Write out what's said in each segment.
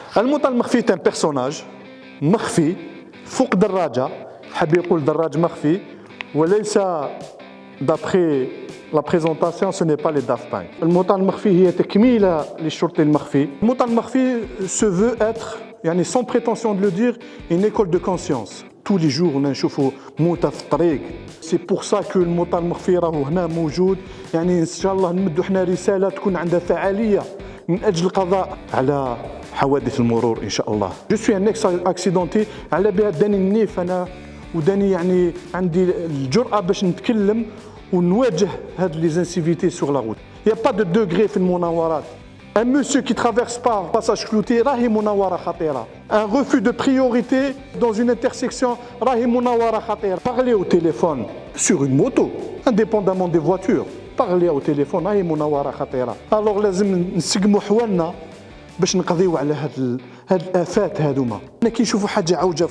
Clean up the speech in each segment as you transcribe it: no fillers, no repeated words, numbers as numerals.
المطار المخفي تان بيرسوناج مخفي فوق دراجة، حاب يقول دراج مخفي وليس دابخي لا بريزونطاسيون سو ني با لي داف بانك. المطار المخفي هي تكميلة للشرطي المخفي. المطار المخفي se veut être يعني sans prétention de le dire une école de conscience. tous les jours نشوفوا موتى في الطريق. سي بور سا كو المطار المخفي راهو هنا موجود، يعني ان شاء الله نمدوا حنا رسالة تكون عندها فعالية من اجل القضاء على حوادث المرور ان شاء الله. جو سوي ان اكس اكسيدونتي، على بها داني النيف انا وداني يعني عندي الجرأة باش نتكلم ونواجه هاد لي زانسيفيتي سور لا روت. يا با دو دوغري في المناورات. Un monsieur qui traverse pas passage clouté, راهي مناورة خطيرة. Un refus de priorité dans une intersection, راهي مناورة خطيرة. Parler au téléphone sur une moto, indépendamment des voitures. Parler au téléphone راهي مناورة خطيرة. Alors لازم نسقموا حوالنا باش نقضيو على هاد الآفات هذوما. أنا كي نشوفوا حاجة عوجة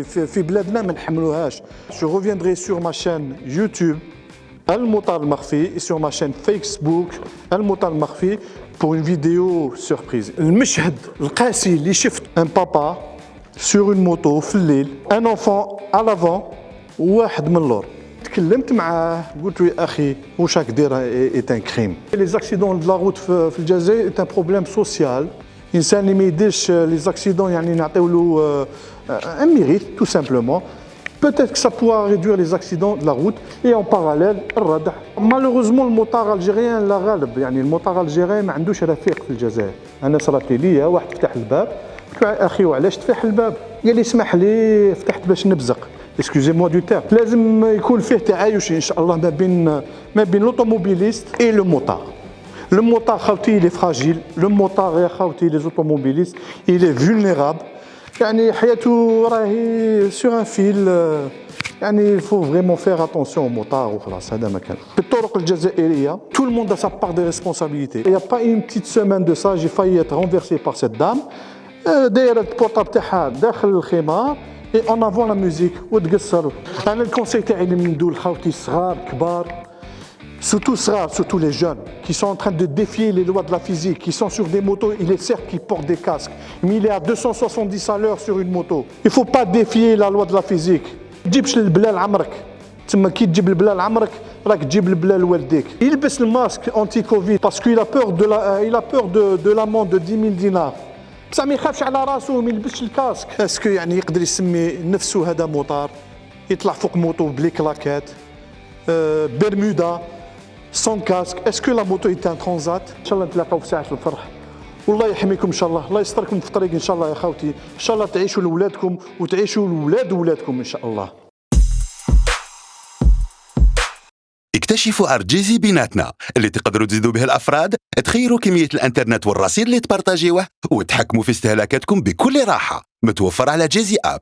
في بلادنا ما نحملوهاش. Je reviendrai sur ma chaîne YouTube المطار المخفي et sur ma chaîne Facebook المطار المخفي pour une vidéo surprise. المشهد القاسي اللي شفت un papa sur une moto في الليل، un enfant à l'avant وواحد من اللور. تكلمت معاه قلت له يا اخي واش راك دير ايت ان كريم. لي زاكسيدون دو لا روت في الجزائر ايت ان بروبليم سوسيال. الانسان اللي ما يديرش لي زاكسيدون يعني نعطيو له ان ميريت تو سامبلومون. Peut-être que ça pourra réduire les accidents de la route et en parallèle الردع. Malheureusement المطار الجيريان لا غالب، يعني المطار الجيري ما عندوش رفيق في الجزائر. انا صرات لي واحد فتح الباب قلت له اخي وعلاش تفتح الباب؟ قال لي اسمح لي فتحت باش نبزق. Excusez-moi du terme. لازم يكون فيه تعايش ان شاء الله ما بين لوطوموبيليست et le motard. Le motard خاوتي il est fragile. Le motard يا خاوتي les automobilistes il est vulnérable. يعني حياته راهي sur un fil. يعني il faut vraiment faire attention au motard وخلاص هذا ما كان. في الطرق الجزائرية tout le monde a sa part de responsabilité. Il y a pas une petite semaine de ça j'ai failli être renversé par cette dame. دايرة البورطاب تاعها داخل الخمار et en avant la musique وتقصر. انا الكونساي تاعي اللي من دول خاوتي صغار كبار surtout les jeunes qui sont en train de défier les lois de la physique, qui sont sur des motos, il est certes qu'ils portent des casques, mais il est à 270 à l'heure sur une moto. Il ne faut pas défier la loi de la physique. تجيبش البلال عمرك، تما كي تجيب البلال عمرك راك تجيب البلال لوالديك. يلبس الماسك انتي كوفيد parce qu'il a peur de l'amende de 10 000 dinars. بصح ما يخافش على راسه، ما يلبسش الكاسك. اسكو يعني يقدر يسمي نفسه هذا موطار يطلع فوق موطو بلي كلاكات برمودا سون كاسك؟ اسكو لا موتو ايت ان ترانزات؟ ان شاء الله نتلاقاو في ساعه الفرح والله يحميكم ان شاء الله، الله يستركم في الطريق ان شاء الله يا خوتي، ان شاء الله تعيشوا لولادكم وتعيشوا لولاد ولادكم ان شاء الله. اكتشفوا ارجيزي بيناتنا اللي تقدروا تزيدوا به الافراد، تخيروا كميه الانترنت والرصيد اللي تبارطاجيوه وتحكموا في استهلاكاتكم بكل راحه. متوفر على جيزي اب.